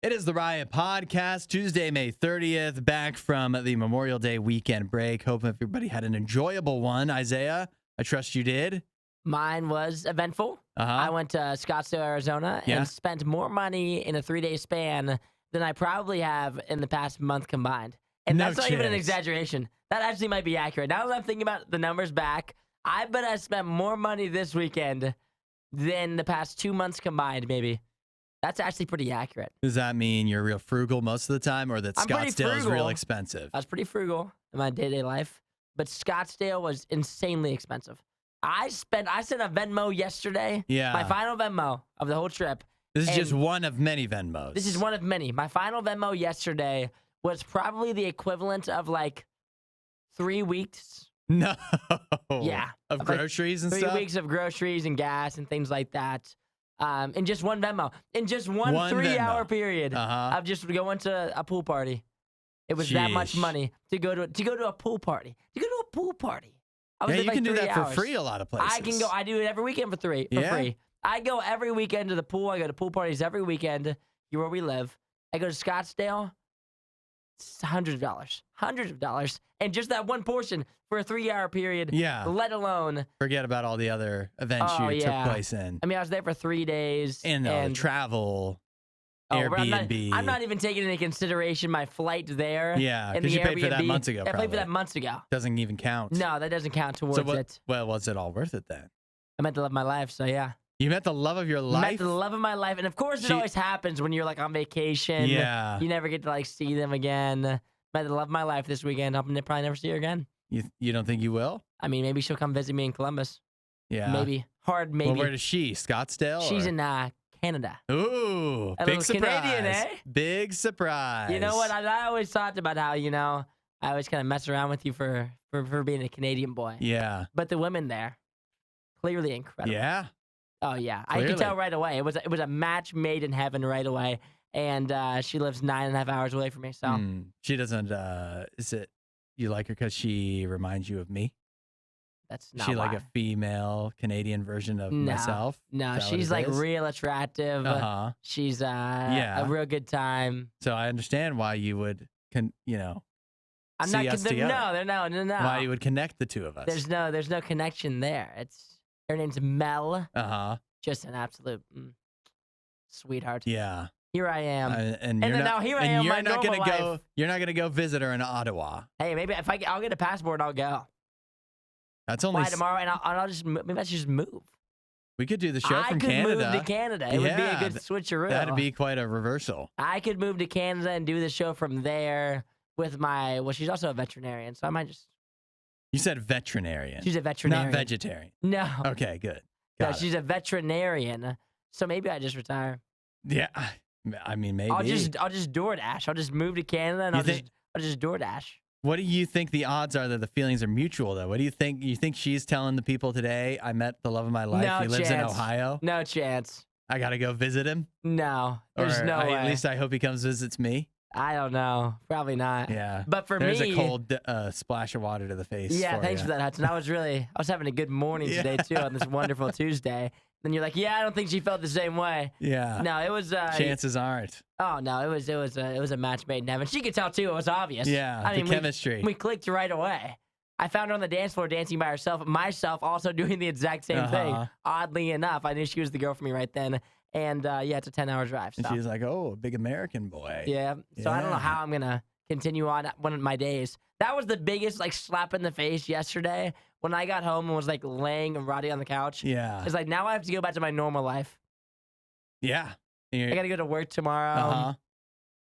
It is the Riot Podcast, Tuesday, May 30th, back from the Memorial Day weekend break. Hope everybody had an enjoyable one. Isaiah, I trust you did. Mine was eventful. I went to Scottsdale, Arizona, and spent more money in a 3-day span than I probably have in the past month combined. And that's not even an exaggeration. That actually might be accurate. Now that I'm thinking about the numbers back, I bet I spent more money this weekend than the past 2 months combined, maybe. That's actually pretty accurate. Does that mean you're real frugal most of the time, or that Scottsdale is real expensive? I was pretty frugal in my day-to-day life, but Scottsdale was insanely expensive. I sent a Venmo yesterday. Yeah. My final Venmo of the whole trip. This is just one of many Venmos. This is one of many. My final Venmo yesterday was probably the equivalent of like 3 weeks. No. Yeah. Of groceries and stuff? 3 weeks of groceries and gas and things like that. In just one Venmo. In just one 3-hour period of just going to a pool party. It was that much money to go to a pool party. To go to a pool party. Yeah, you can do that for free a lot of places. I do it every weekend for free. I go every weekend to the pool. I go to pool parties every weekend here where we live. I go to Scottsdale. It's hundreds of dollars. And just that one portion for a 3-hour period. Yeah. Let alone. Forget about all the other events you took place in. I mean, I was there for 3 days. And travel, Airbnb. I'm not even taking into consideration my flight there. Yeah, because you paid for that months ago. I paid for that months ago. Doesn't even count. No, that doesn't count towards it. Well, was it all worth it then? I met the love of my life, so yeah. You met the love of your life? I met the love of my life. And of course, it always happens when you're like on vacation. Yeah. You never get to like see them again. Met the love of my life this weekend. I'm gonna probably never see her again. You don't think you will? I mean, maybe she'll come visit me in Columbus. Yeah. Maybe. Hard maybe. Well, where is she? Scottsdale? She's in Canada. Ooh, a big surprise. Canadian, eh? Big surprise. You know what? I always talked about how, I always kind of mess around with you for being a Canadian boy. Yeah. But the women there, clearly incredible. Yeah. Oh, yeah. Clearly. I could tell right away. It was a match made in heaven right away. And she lives 9.5 hours away from me. So she doesn't. Is it you like her because she reminds you of me? That's not she why. Like a female Canadian version of myself? No, she's like real attractive. She's a real good time. So I understand why you would, I'm see not us together. No. Why you would connect the two of us? There's no connection there. Her name's Mel. Just an absolute sweetheart. Yeah. Here I am. And then now here I am. You're not gonna go. You're not gonna go visit her in Ottawa. Hey, maybe if I'll get a passport, I'll go. That's only tomorrow, and I'll just maybe I should just move. We could do the show from Canada. I could move to Canada. It would be a good switcheroo. That'd be quite a reversal. I could move to Canada and do the show from there with my. Well, she's also a veterinarian, so I might just. You said veterinarian. She's a veterinarian. Not vegetarian. No. Okay, good. She's a veterinarian, so maybe I just retire. Yeah, I mean maybe. I'll just DoorDash. I'll just move to Canada and I'll just DoorDash. What do you think the odds are that the feelings are mutual, though? What do you think? You think she's telling the people today, I met the love of my life. No he lives in Ohio? No chance. I got to go visit him? No, there's no way. At least I hope he comes visits me. I don't know. Probably not. Yeah. But for There's me. There's a cold splash of water to the face. Yeah, thanks for that, Hudson. I was having a good morning today, too, on this wonderful Tuesday. Then you're like, yeah, I don't think she felt the same way. Yeah. No, it was. Chances aren't. Oh no, it was a match made in heaven. She could tell too. It was obvious. Yeah, I mean, chemistry. We clicked right away. I found her on the dance floor dancing by herself. Myself also doing the exact same thing. Oddly enough, I knew she was the girl for me right then. And it's a 10-hour drive. So. And she was like, "Oh, a big American boy." Yeah. So I don't know how I'm gonna continue on one of my days. That was the biggest slap in the face yesterday when I got home and was laying and rotting on the couch. Yeah. It's now I have to go back to my normal life. Yeah. I got to go to work tomorrow.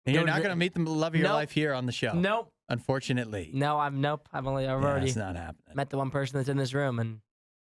And you're not going to meet the love of your life here on the show. Nope. Unfortunately. No, I've already it's not happening. met the one person that's in this room, and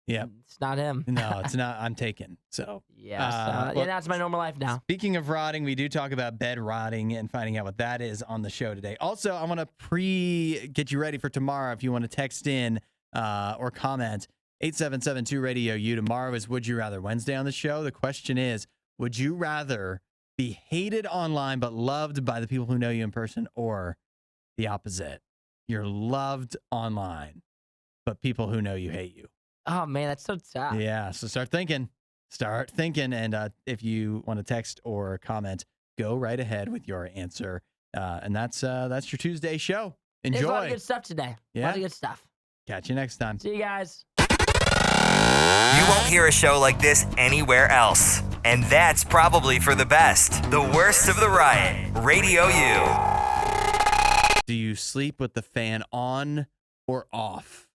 it's not him. No, it's not. I'm taken. So that's my normal life now. Speaking of rotting, we do talk about bed rotting and finding out what that is on the show today. Also, I want to get you ready for tomorrow. If you want to text in or comment, 877-2-RADIO-U. Tomorrow is Would You Rather Wednesday on the show. The question is, would you rather be hated online but loved by the people who know you in person, or the opposite? You're loved online, but people who know you hate you. Oh, man, that's so tough. Yeah, so start thinking. And if you want to text or comment, go right ahead with your answer. And that's your Tuesday show. Enjoy. There's a lot of good stuff today. Yeah. A lot of good stuff. Catch you next time. See you guys. You won't hear a show like this anywhere else. And that's probably for the best. The worst of the riot. Radio U. Do you sleep with the fan on or off?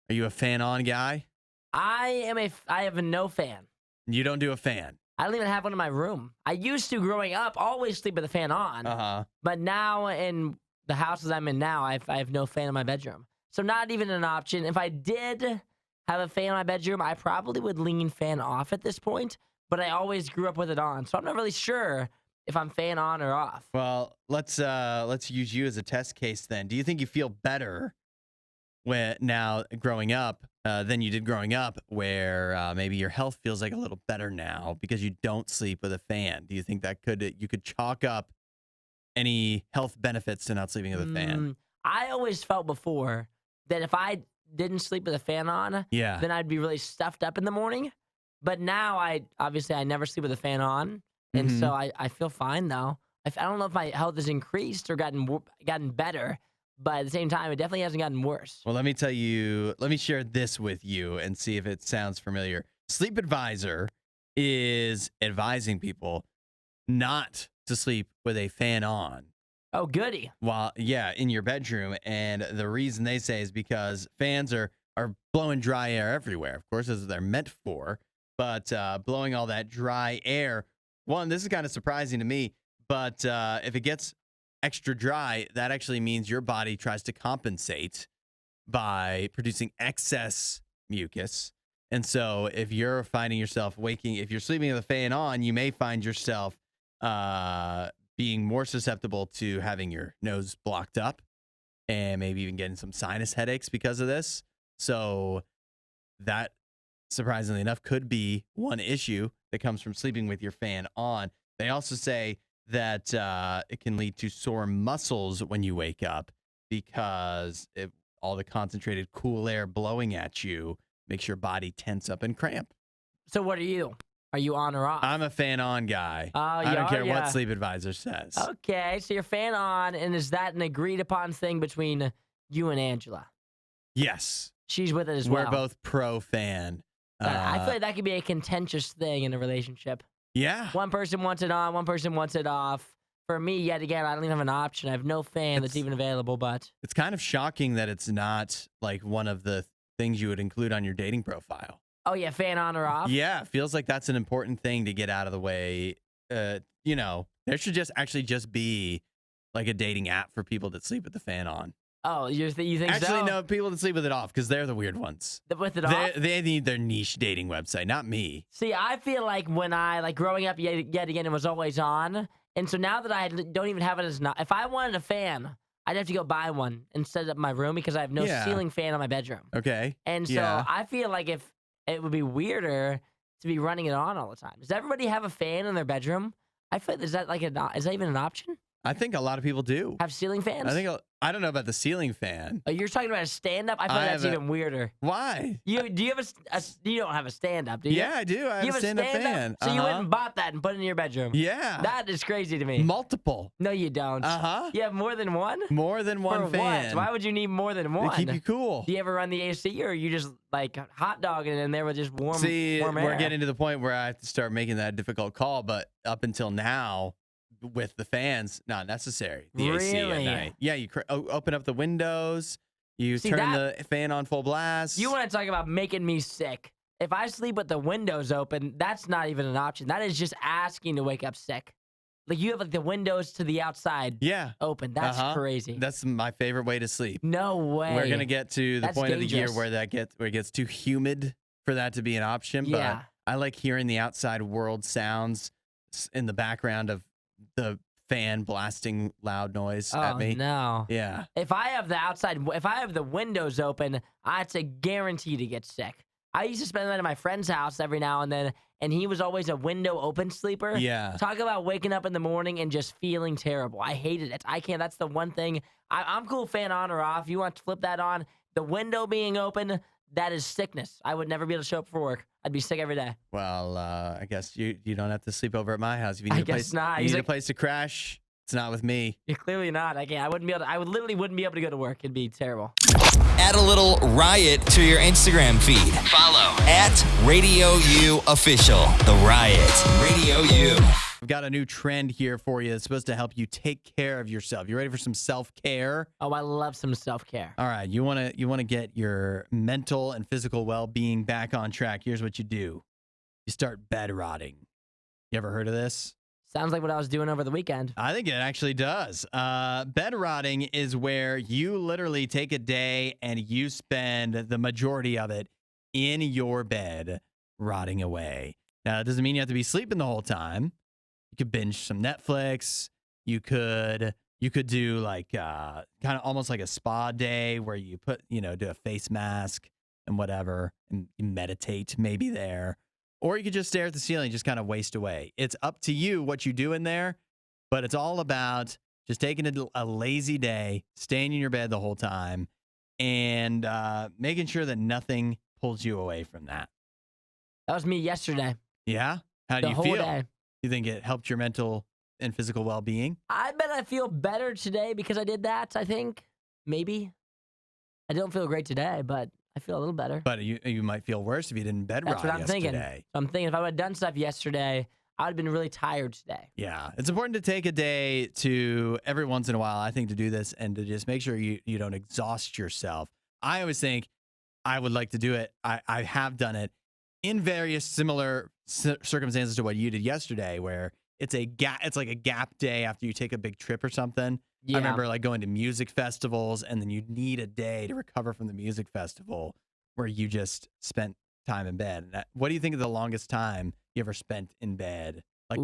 Are you a fan on guy? I have a no fan. You don't do a fan. I don't even have one in my room. I used to, growing up, always sleep with the fan on. Uh-huh. But now in the houses I'm in now, I have no fan in my bedroom. So not even an option. If I did have a fan in my bedroom, I probably would lean fan off at this point. But I always grew up with it on. So I'm not really sure if I'm fan on or off. Well, let's use you as a test case then. Do you think you feel better now growing up than you did growing up, where maybe your health feels like a little better now because you don't sleep with a fan? Do you think that you could chalk up any health benefits to not sleeping with a fan? I always felt before that if I didn't sleep with a fan on, then I'd be really stuffed up in the morning. But now I never sleep with a fan on, and so I feel fine though. I don't know if my health has increased or gotten better, but at the same time, it definitely hasn't gotten worse. Well, let me share this with you and see if it sounds familiar. Sleep Advisor is advising people not to sleep with a fan on. Oh, goody. In your bedroom. And the reason they say is because fans are blowing dry air everywhere. Of course, that's what they're meant for. But blowing all that dry air, this is kind of surprising to me, but if it gets extra dry, that actually means your body tries to compensate by producing excess mucus. And so if you're finding yourself if you're sleeping with a fan on, you may find yourself being more susceptible to having your nose blocked up and maybe even getting some sinus headaches because of this. So that, surprisingly enough, could be one issue that comes from sleeping with your fan on. They also say that it can lead to sore muscles when you wake up because all the concentrated cool air blowing at you makes your body tense up and cramp. So what are you? Are you on or off? I'm a fan on guy. Oh, I don't care what Sleep Advisor says. Okay, so you're fan on, and is that an agreed upon thing between you and Angela? Yes. She's with it as well. We're both pro fan. I feel like that could be a contentious thing in a relationship. Yeah. One person wants it on, one person wants it off. For me, yet again, I don't even have an option. I have no fan that's even available, but... It's kind of shocking that it's not like one of the things you would include on your dating profile. Oh, yeah, fan on or off? Yeah, feels like that's an important thing to get out of the way. There should just be like a dating app for people that sleep with the fan on. Oh, you think so? Actually, no, people that sleep with it off because they're the weird ones. With it off? They need their niche dating website, not me. See, I feel like when growing up yet again, it was always on. And so now that I don't even have it as not, if I wanted a fan, I'd have to go buy one and set it up in my room because I have no ceiling fan in my bedroom. Okay. And so I feel like if it would be weirder to be running it on all the time. Does everybody have a fan in their bedroom? I feel is that even an option? I think a lot of people do. Have ceiling fans? I don't know about the ceiling fan. Oh, you're talking about a stand-up? I feel that's even weirder. Why? You have you don't have a stand-up, do you? Yeah, I do. I have a stand-up fan. So you went and bought that and put it in your bedroom? Yeah. That is crazy to me. Multiple. No, you don't. Uh-huh. You have more than one? More than one For fan. What? Why would you need more than one? To keep you cool. Do you ever run the AC, or are you just like hot dogging in there with just warm air? We're getting to the point where I have to start making that difficult call, but up until now, with the fans, not necessary. The AC at night. Yeah, you open up the windows, you turn the fan on full blast. You want to talk about making me sick. If I sleep with the windows open, that's not even an option. That is just asking to wake up sick. Like you have the windows to the outside open. That's crazy. That's my favorite way to sleep. No way. We're going to get to the point of the year where it gets too humid for that to be an option. Yeah. But I like hearing the outside world sounds in the background of the fan blasting loud noise at me. Oh, no. Yeah. If I have the windows open, it's a guarantee to get sick. I used to spend the night at my friend's house every now and then, and he was always a window open sleeper. Yeah. Talk about waking up in the morning and just feeling terrible. I hated it. I can't. That's the one thing. I'm cool fan on or off. You want to flip that on. The window being open, that is sickness. I would never be able to show up for work. I'd be sick every day. Well, I guess you don't have to sleep over at my house. If you need I a place, guess not. You He's need like- a place to crash. It's not with me. You're clearly not. I wouldn't be able to, I would literally wouldn't be able to go to work. It'd be terrible. Add a little riot to your Instagram feed. Follow @RadioU Official. The Riot. Radio U. I've got a new trend here for you. It's supposed to help you take care of yourself. You ready for some self-care? Oh, I love some self-care. All right, you want to get your mental and physical well-being back on track. Here's what you do. You start bed rotting. You ever heard of this? Sounds like what I was doing over the weekend. I think it actually does. Bed rotting is where you literally take a day and you spend the majority of it in your bed rotting away. Now, that doesn't mean you have to be sleeping the whole time. You could binge some Netflix. You could do like kind of almost like a spa day where you do a face mask and whatever and you meditate maybe there. Or you could just stare at the ceiling, just kind of waste away. It's up to you what you do in there, but it's all about just taking a lazy day, staying in your bed the whole time, and making sure that nothing pulls you away from that. That was me yesterday. Yeah? How do you The whole feel? day. You think it helped your mental and physical well-being? I bet I feel better today because I did that, I think. Maybe. I don't feel great today, but I feel a little better. But you might feel worse if you didn't bed rot That's what I'm yesterday. thinking. I'm thinking if I would have done stuff yesterday, I would have been really tired today. Yeah. It's important to take a day to, every once in a while, I think, to do this and to just make sure you don't exhaust yourself. I always think I would like to do it. I have done it in various similar circumstances to what you did yesterday, where it's like a gap day after you take a big trip or something. Yeah. I remember like going to music festivals, and then you need a day to recover from the music festival where you just spent time in bed. What do you think of the longest time you ever spent in bed? Like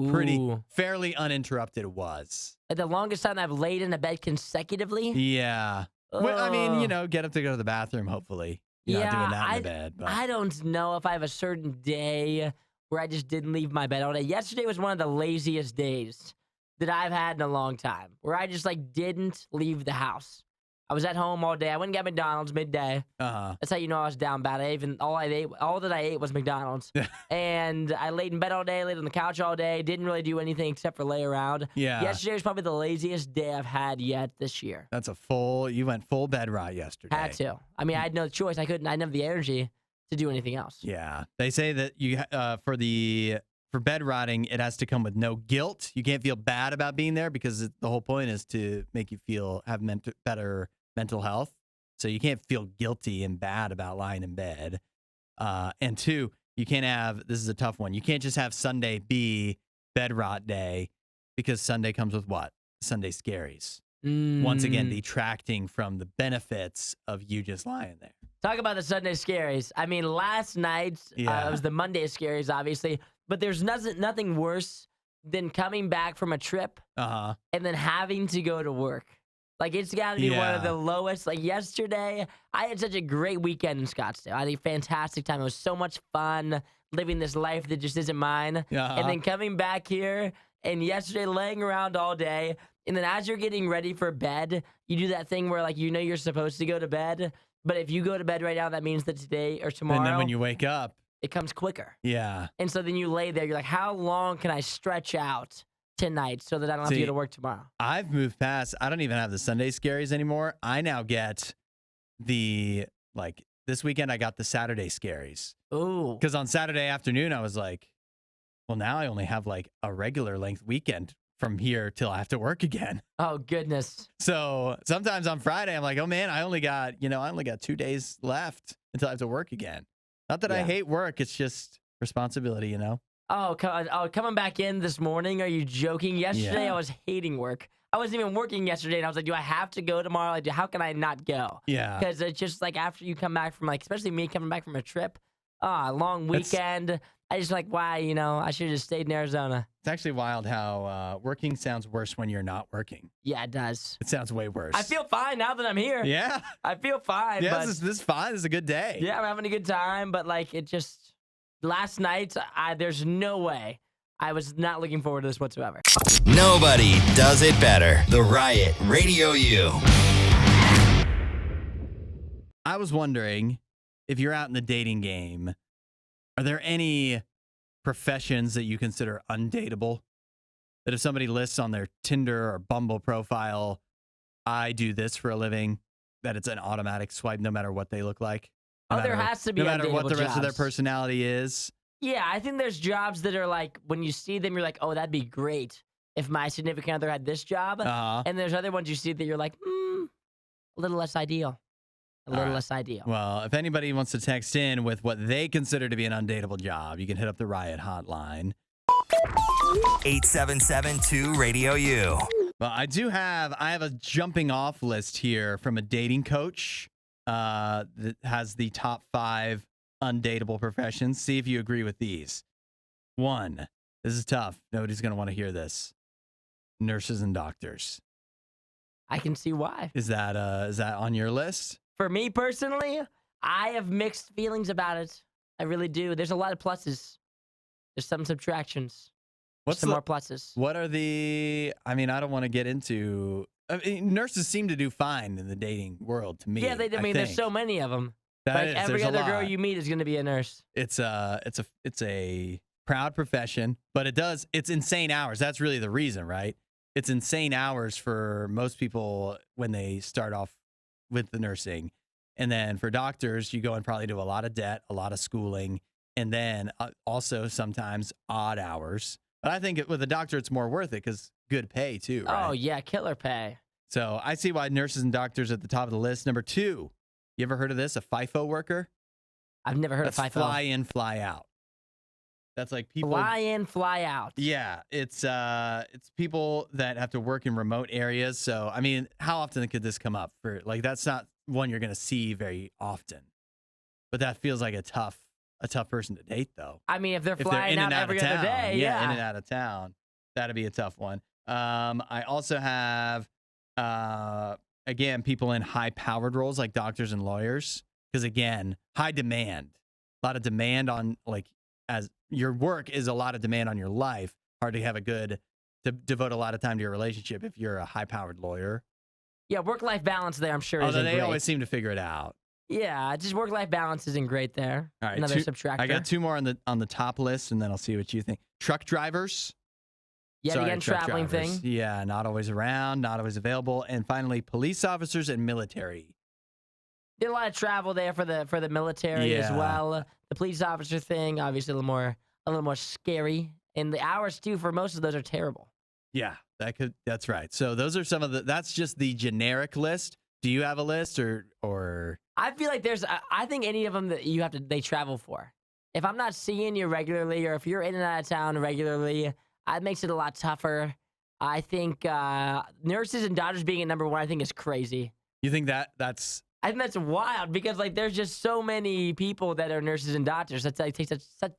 fairly uninterrupted was. Like the longest time I've laid in a bed consecutively? Yeah. Well, I mean, get up to go to the bathroom, hopefully. You're not doing that in the bed. But. I don't know if I have a certain day where I just didn't leave my bed all day. Yesterday was one of the laziest days that I've had in a long time, where I just didn't leave the house. I was at home all day. I went and got McDonald's midday. That's how you know I was down bad. All that I ate was McDonald's. And I laid in bed all day, laid on the couch all day, didn't really do anything except for lay around. Yeah. Yesterday was probably the laziest day I've had yet this year. You went full bed rot yesterday. Had to. I mean, I had no choice. I didn't have the energy to do anything else. Yeah. They say that you for bed rotting, it has to come with no guilt. You can't feel bad about being there because the whole point is to make you have better mental health. So you can't feel guilty and bad about lying in bed. And two, you can't this is a tough one. You can't just have Sunday be bed rot day because Sunday comes with what? Sunday scaries. Once again, detracting from the benefits of you just lying there. Talk about the Sunday scaries. I mean, last night it was the Monday scaries, obviously, but there's nothing worse than coming back from a trip and then having to go to work. Like, it's got to be one of the lowest. Like, yesterday, I had such a great weekend in Scottsdale. I had a fantastic time. It was so much fun living this life that just isn't mine. And then coming back here, and yesterday laying around all day, and then as you're getting ready for bed, you do that thing where, you're supposed to go to bed, but if you go to bed right now, that means that today or tomorrow, and then when you wake up, it comes quicker. Yeah. And so then you lay there, you're like, how long can I stretch out tonight so that I don't have to go to work tomorrow? I've moved past. I don't even have the Sunday scaries anymore. I now get this weekend I got the Saturday scaries. Ooh. Because on Saturday afternoon, I was like, well, now I only have a regular length weekend from here till I have to work again. Oh, goodness. So sometimes on Friday, I'm like, oh man, I only got 2 days left until I have to work again. Not that I hate work. It's just responsibility, Oh, coming back in this morning? Are you joking? Yesterday, I was hating work. I wasn't even working yesterday, and I was like, do I have to go tomorrow? How can I not go? Yeah. Because it's just after you come back from especially me coming back from a trip, long weekend, I just why, I should have just stayed in Arizona. It's actually wild how working sounds worse when you're not working. Yeah, it does. It sounds way worse. I feel fine now that I'm here. Yeah. I feel fine. Yeah, but this is fine. This is a good day. Yeah, I'm having a good time, but it just, last night, there's no way. I was not looking forward to this whatsoever. Nobody does it better. The Riot, Radio U. I was wondering if you're out in the dating game, are there any professions that you consider undateable? That if somebody lists on their Tinder or Bumble profile, I do this for a living, that it's an automatic swipe no matter what they look like? There has to be no matter what the rest of their jobs. personality is. Yeah, I think there's jobs that are like, when you see them, you're like, oh, that'd be great if my significant other had this job. And there's other ones you see that you're like, a little less ideal. A little less ideal. Well, if anybody wants to text in with what they consider to be an undateable job, you can hit up the Riot hotline. 877-2-RADIO-U. Well, I have a jumping off list here from a dating coach that has the top 5 undateable professions. See if you agree with these. 1, this is tough. Nobody's going to want to hear this. Nurses and doctors. I can see why. Is that on your list? For me personally, I have mixed feelings about it. I really do. There's a lot of pluses. There's some subtractions. Some more pluses. What are I don't want to get into. Nurses seem to do fine in the dating world to me. Yeah, there's so many of them. Every other girl you meet is going to be a nurse. It's a proud profession, but it's insane hours. That's really the reason, right? It's insane hours for most people when they start off with the nursing. And then for doctors, you go and probably do a lot of debt, a lot of schooling, and then also sometimes odd hours. But I think with a doctor, it's more worth it because good pay too, right? Oh, yeah, killer pay. So I see why nurses and doctors are at the top of the list. Number 2, you ever heard of this? A FIFO worker? I've never heard of FIFO. Fly in, fly out. That's like people fly in, fly out. Yeah, it's people that have to work in remote areas. So I mean, how often could this come up? That's not one you're going to see very often. But that feels like a tough person to date, though. I mean, if they're flying out every other day, yeah, in and out of town, that'd be a tough one. I also have again people in high-powered roles like doctors and lawyers, because again, high demand, a lot of demand on as your work is a lot of demand on your life. Hard to have to devote a lot of time to your relationship if you're a high-powered lawyer. Yeah, work-life balance there, I'm sure. Although they great. Always seem to figure it out. Yeah, just work-life balance isn't great there. All right, another subtractor. I got 2 more on the top list, and then I'll see what you think. Truck drivers. Yet again, traveling thing. Yeah, not always around, not always available. And finally, police officers and military. Did a lot of travel there for the military as well. The police officer thing, obviously a little more scary. And the hours too, for most of those, are terrible. Yeah, that's right. So those are that's just the generic list. Do you have a list or? I feel like I think any of them that they travel for. If I'm not seeing you regularly, or if you're in and out of town regularly, it makes it a lot tougher. I think nurses and doctors being at number 1, I think is crazy. You think that's? I think that's wild because there's just so many people that are nurses and doctors. That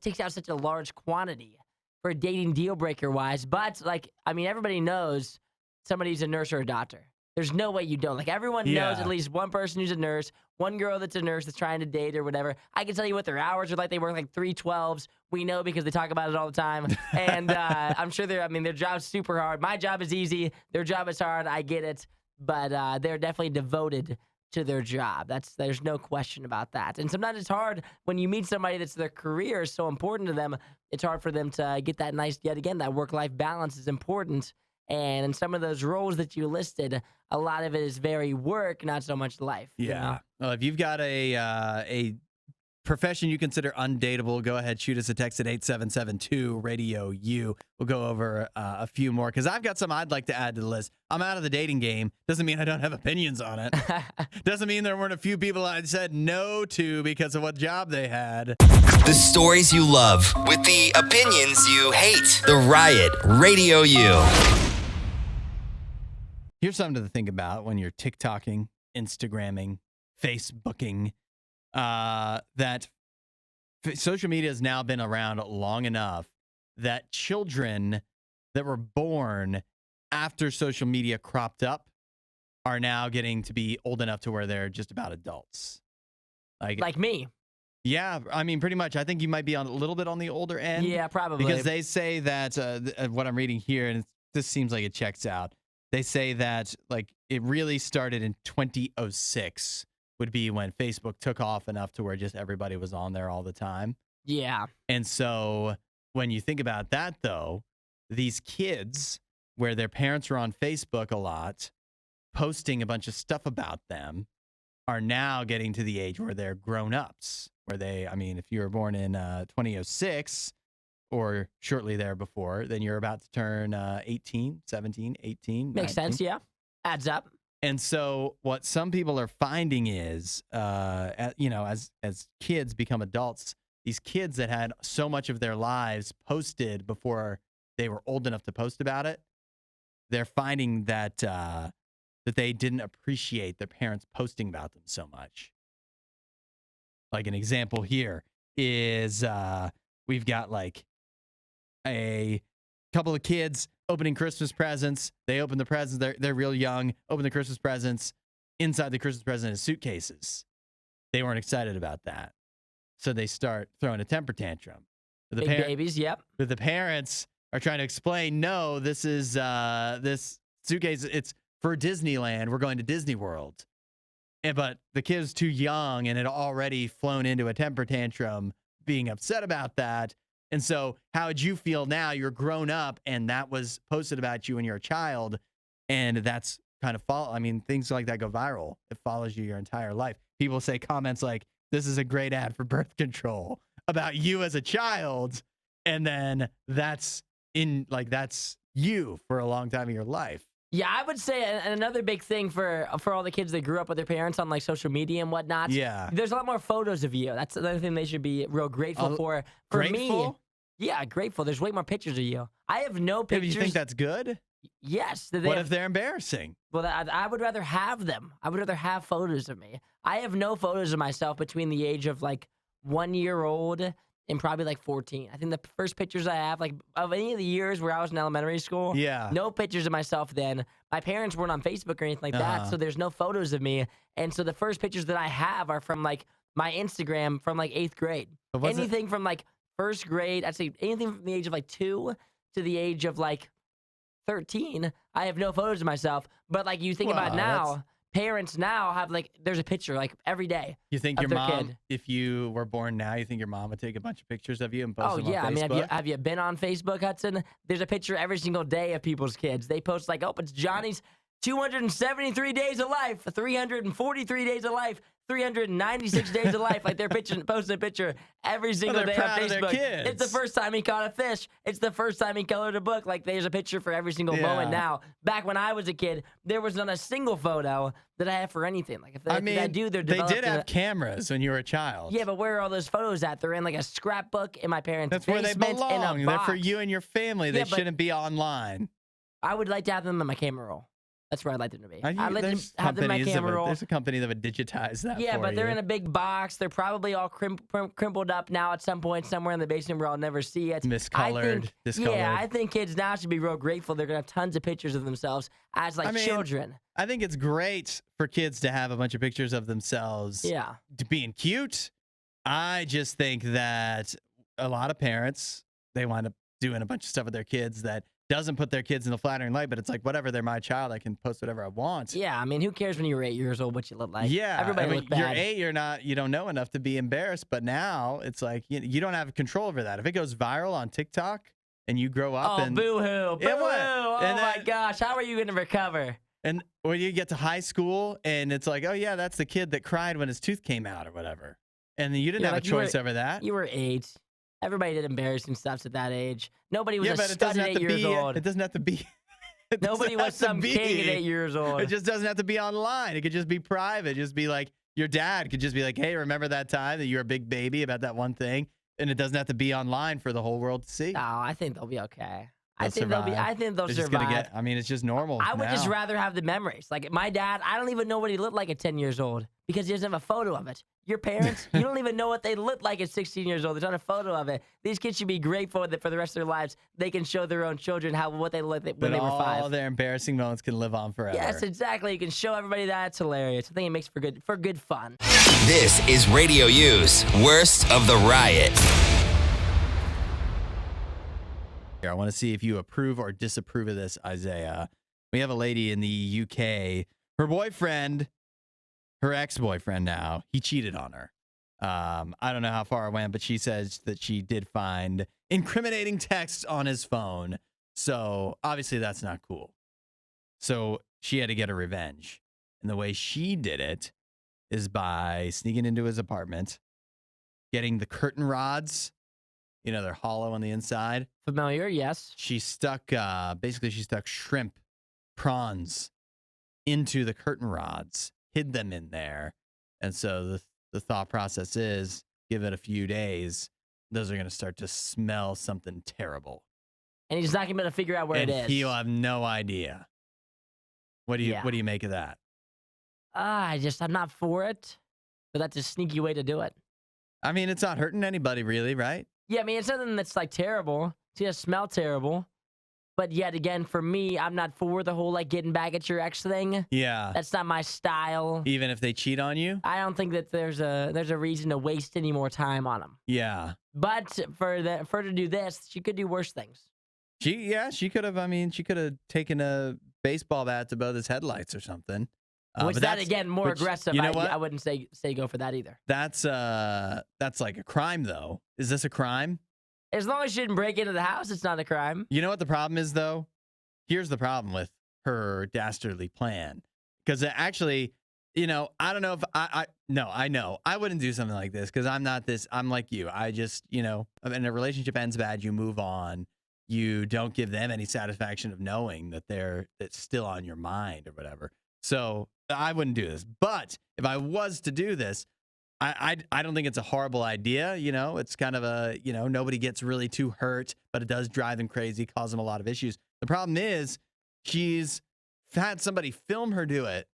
takes out such a large quantity for dating deal breaker wise. But everybody knows somebody's a nurse or a doctor. There's no way you don't. Everyone knows at least one person who's a nurse, one girl that's a nurse that's trying to date or whatever. I can tell you what their hours are like. They work 3/12s. We know because they talk about it all the time. And I'm sure their job's super hard. My job is easy. Their job is hard. I get it. But they're definitely devoted to their job. There's no question about that. And sometimes it's hard when you meet somebody that's their career is so important to them. It's hard for them to get that that work-life balance is important. And in some of those roles that you listed, a lot of it is very work, not so much life. Yeah. You know? Well, if you've got a profession you consider undateable, go ahead, shoot us a text at 877-2-RADIO-U. We'll go over a few more because I've got some I'd like to add to the list. I'm out of the dating game. Doesn't mean I don't have opinions on it. Doesn't mean there weren't a few people I'd said no to because of what job they had. The stories you love with the opinions you hate. The Riot Radio U. Here's something to think about when you're TikToking, Instagramming, Facebooking, that social media has now been around long enough that children that were born after social media cropped up are now getting to be old enough to where they're just about adults. Like me. Yeah, pretty much. I think you might be a little bit on the older end. Yeah, probably. Because they say that, what I'm reading here, and this seems like it checks out, they say that it really started in 2006 would be when Facebook took off enough to where just everybody was on there all the time. Yeah. And so when you think about that, though, these kids where their parents were on Facebook a lot, posting a bunch of stuff about them, are now getting to the age where they're grown-ups, where if you were born in 2006 or shortly there before, then you're about to turn 18, 17, 18. Makes 19. sense, yeah. Adds up. And so what some people are finding is, as kids become adults, these kids that had so much of their lives posted before they were old enough to post about it, they're finding that that they didn't appreciate their parents posting about them so much. Like an example here is we've got like a couple of kids opening Christmas presents. They open the presents. They're real young. Open the Christmas presents. Inside the Christmas present is suitcases. They weren't excited about that. So they start throwing a temper tantrum. Big babies, yep. But the parents are trying to explain, no, this is this suitcase. It's for Disneyland. We're going to Disney World. But the kid's too young and had already flown into a temper tantrum being upset about that. And so how would you feel now? You're grown up and that was posted about you when you're a child. And that's kind of things like that go viral. It follows you your entire life. People say comments like, this is a great ad for birth control about you as a child. And then that's you for a long time in your life. Yeah, I would say another big thing for all the kids that grew up with their parents on like social media and whatnot. Yeah, there's a lot more photos of you. That's another thing they should be real grateful for. For grateful? Me, yeah, grateful. There's way more pictures of you. I have no pictures. You think that's good? Yes. What if they're embarrassing? Well, I would rather have them. I would rather have photos of me. I have no photos of myself between the age of like 1 year old and probably like 14. I think the first pictures I have, like of any of the years where I was in elementary school, no pictures of myself then. My parents weren't on Facebook or anything like that, so there's no photos of me. And so the first pictures that I have are from like my Instagram from like 8th grade. Anything from like first grade, I'd say anything from the age of like 2 to the age of like 13, I have no photos of myself. But like you think about now, parents now have like, there's a picture like every day. You think your mom, if you were born now, you think your mom would take a bunch of pictures of you and post them on Facebook? I mean, have you been on Facebook, Hudson? There's a picture every single day of people's kids. They post like, oh, it's Johnny's 273 days of life, 343 days of life, 396 days of life. Like they're posting a picture every single day on Facebook. It's the first time he caught a fish. It's the first time he colored a book. Like there's a picture for every single moment now. Back when I was a kid, there was not a single photo that I have for anything. Like they did have cameras when you were a child. Yeah, but where are all those photos at? They're in like a scrapbook in my parents' basement. That's where they belong. In a box. They're for you and your family. They shouldn't be online. I would like to have them in my camera roll. That's where I'd like them to be. I'd like to have them in my camera roll. There's a company that would digitize that. Yeah, but they're in a big box. They're probably all crumpled up now at some point somewhere in the basement where I'll never see it. Discolored. Yeah, I think kids now should be real grateful. They're going to have tons of pictures of themselves as children. I think it's great for kids to have a bunch of pictures of themselves. Yeah. Being cute. I just think that a lot of parents, they wind up doing a bunch of stuff with their kids that doesn't put their kids in the flattering light, but it's like, whatever, they're my child. I can post whatever I want. Yeah, I mean, who cares when you were 8 years old what you look like? Yeah, everybody looked bad. You're 8, you don't know enough to be embarrassed, but now it's like, you don't have control over that. If it goes viral on TikTok and you grow up boo-hoo, boo-hoo, oh my gosh, how are you going to recover? And when you get to high school and it's like, oh yeah, that's the kid that cried when his tooth came out or whatever. And then you didn't have a choice over that. You were 8. Everybody did embarrassing stuff at that age. Nobody was a stud at 8 years old. It doesn't have to be. Nobody was some king at 8 years old. It just doesn't have to be online. It could just be private. Just be like, your dad could just be like, hey, remember that time that you were a big baby about that one thing? And it doesn't have to be online for the whole world to see. No, I think they'll be okay. I think they'll survive. It's just normal. I would just rather have the memories. Like my dad, I don't even know what he looked like at 10 years old because he doesn't have a photo of it. Your parents, you don't even know what they looked like at 16 years old. There's not a photo of it. These kids should be grateful that for the rest of their lives, they can show their own children what they looked like when they were 5. All their embarrassing moments can live on forever. Yes, exactly. You can show everybody that. It's hilarious. I think it makes for good fun. This is Radio U's Worst of the Riot. I want to see if you approve or disapprove of this, Isaiah. We have a lady in the UK. Her boyfriend her ex-boyfriend now, he cheated on her. I don't know how far it went, but she says that she did find incriminating texts on his phone. So obviously that's not cool. So she had to get her revenge. And the way she did it is by sneaking into his apartment, getting the curtain rods. You know, they're hollow on the inside. Familiar, yes. She stuck, basically she stuck shrimp, prawns into the curtain rods, hid them in there. And so the thought process is, give it a few days, those are going to start to smell something terrible. And he's not going to be able to figure out where it is. He'll have no idea. What do you make of that? I'm not for it. But that's a sneaky way to do it. I mean, it's not hurting anybody really, right? Yeah, I mean, it's something that's like terrible. It's going to smell terrible. But yet again, for me, I'm not for the whole like getting back at your ex thing. Yeah. That's not my style. Even if they cheat on you? I don't think that there's a reason to waste any more time on them. Yeah. But for her to do this, she could do worse things. She could have, she could have taken a baseball bat to both his headlights or something. Which that again, more aggressive. You know what? I wouldn't say go for that either. That's like a crime though. Is this a crime? As long as she didn't break into the house, it's not a crime. You know what the problem is though? Here's the problem with her dastardly plan. Because actually, I don't know if I know. I wouldn't do something like this because I'm not this. I'm like you. I just, and a relationship ends bad, you move on. You don't give them any satisfaction of knowing that it's still on your mind or whatever. So I wouldn't do this. But if I was to do this, I don't think it's a horrible idea. It's kind of a, nobody gets really too hurt, but it does drive them crazy, cause them a lot of issues. The problem is she's had somebody film her do it.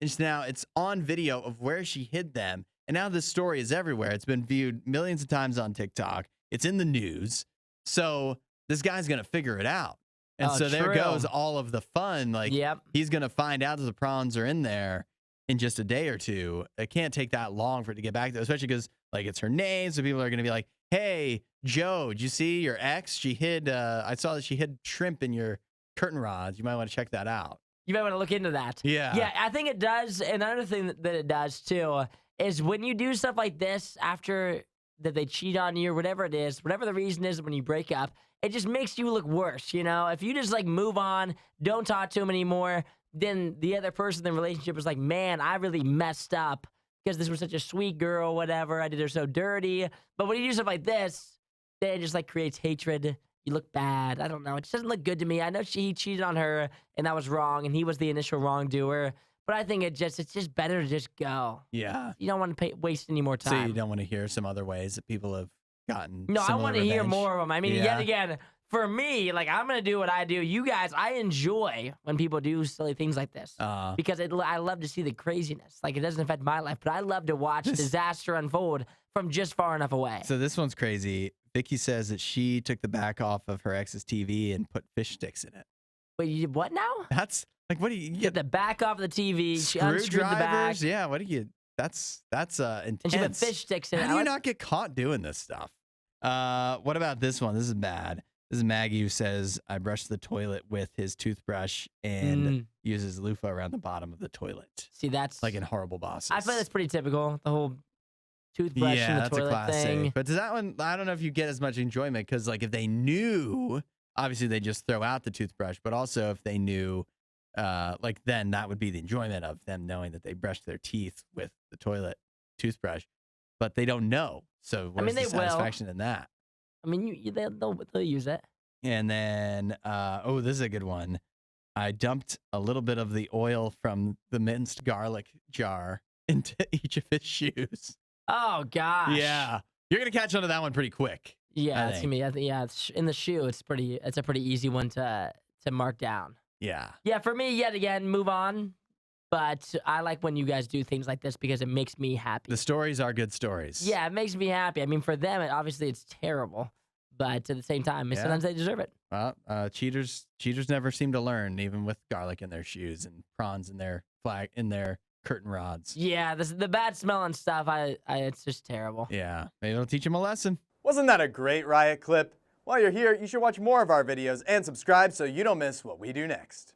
And now it's on video of where she hid them. And now this story is everywhere. It's been viewed millions of times on TikTok. It's in the news. So this guy's going to figure it out. And so there goes all of the fun. Like, he's going to find out that the prawns are in there in just a day or two. It can't take that long for it to get back there, especially because, like, it's her name. So people are going to be like, hey, Joe, did you see your ex? She hid, I saw that she hid shrimp in your curtain rods. You might want to check that out. You might want to look into that. Yeah. Yeah, I think it does. Another thing that it does, too, is when you do stuff like this after that they cheat on you or whatever it is, whatever the reason is when you break up, it just makes you look worse, If you just, like, move on, don't talk to him anymore, then the other person in the relationship is like, man, I really messed up because this was such a sweet girl, whatever. I did her so dirty. But when you do stuff like this, then it just, like, creates hatred. You look bad. I don't know. It just doesn't look good to me. I know he cheated on her, and that was wrong, and he was the initial wrongdoer. But I think it's just better to just go. Yeah. You don't want to waste any more time. So you don't want to hear some other ways that people have gotten No, I want to hear revenge? more of them. I mean, yet again, for me, like, I'm going to do what I do. You guys, I enjoy when people do silly things like this because I love to see the craziness. Like, it doesn't affect my life, but I love to watch disaster unfold from just far enough away. So this one's crazy. Vicky says that she took the back off of her ex's TV and put fish sticks in it. Wait, you did what now? That's like, what do you get the back off the TV? She unscrewed the back. Yeah, what do you? That's intense. And she put fish sticks in it. How do you not get caught doing this stuff? What about this one? This is bad. This is Maggie who says, I brushed the toilet with his toothbrush and uses loofah around the bottom of the toilet. See, that's like in Horrible Bosses. I feel that's pretty typical. The whole toothbrush in the toilet thing. But does that one, I don't know if you get as much enjoyment because, like, if they knew, obviously they just throw out the toothbrush, but also if they knew, like, then that would be the enjoyment of them knowing that they brushed their teeth with the toilet toothbrush. But they don't know. So where's the satisfaction in that? I mean, they'll use it. And then, this is a good one. I dumped a little bit of the oil from the minced garlic jar into each of his shoes. Oh, gosh. Yeah. You're going to catch on to that one pretty quick. Yeah, it's going to be, it's in the shoe, it's a pretty easy one to mark down. Yeah. Yeah, for me, yet again, move on. But I like when you guys do things like this because it makes me happy. The stories are good stories. Yeah, it makes me happy. I mean, for them, obviously it's terrible. But at the same time, sometimes they deserve it. Well, cheaters never seem to learn, even with garlic in their shoes and prawns in their curtain rods. Yeah, the bad smelling stuff, it's just terrible. Yeah, maybe it'll teach them a lesson. Wasn't that a great Riot clip? While you're here, you should watch more of our videos and subscribe so you don't miss what we do next.